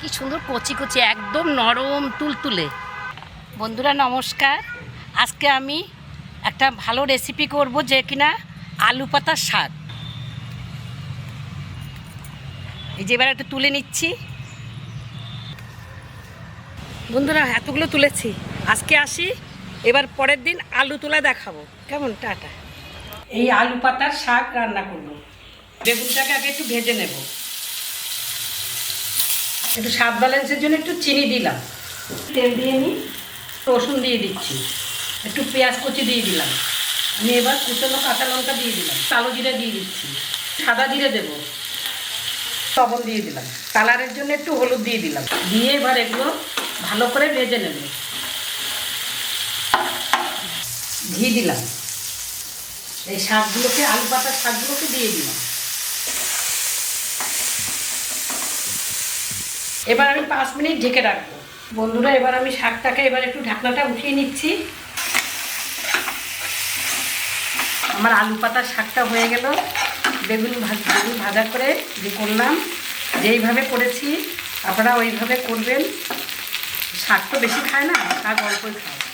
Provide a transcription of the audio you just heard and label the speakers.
Speaker 1: কি সুন্দর কচি কচি, একদম নরম তুলতুলে। বন্ধুরা নমস্কার, আজকে আমি একটা ভালো রেসিপি করব, যে কিনা আলু পাতার শাক। এই যে এবার একটু তুলে নিচ্ছি। বন্ধুরা এতগুলো তুলেছি, আজকে আসি, এবার পরের দিন আলু তোলা দেখাবো। কেমন? টাটা। এই আলু পাতার শাক রান্না করব। বেগুনটাকে আগে একটু ভেজে নেব। একটু স্বাদ ব্যালেন্সের জন্য একটু চিনি দিলাম, তেল দিয়ে নিই, রসুন দিয়ে দিচ্ছি, একটু পেঁয়াজ কুচি দিয়ে দিলাম। আমি এবার কুচনো কাঁচা লঙ্কা দিয়ে দিলাম, কালো জিরে দিয়ে দিচ্ছি, সাদা জিরে দেবো, লবণ দিয়ে দিলাম, কালারের জন্য একটু হলুদ দিয়ে দিলাম, দিয়ে এবার এগুলো ভালো করে ভেজে নেব। ঘি দিলাম, এই শাকগুলোকে, আলু পাতার শাকগুলোকে দিয়ে দিলাম। এবার আমি 5 মিনিট ঢেকে রাখবো। বন্ধুরা এবার আমি শাকটাকে এবার একটু ঢাকনাটা উঠিয়ে নিচ্ছি। আমার আলু পাতার শাকটা হয়ে গেল। বেগুন ভাজা করে যে করলাম, যেইভাবে করেছি আপনারা ওইভাবে করবেন। শাক তো বেশি খায় না, শাক অল্পই খায়।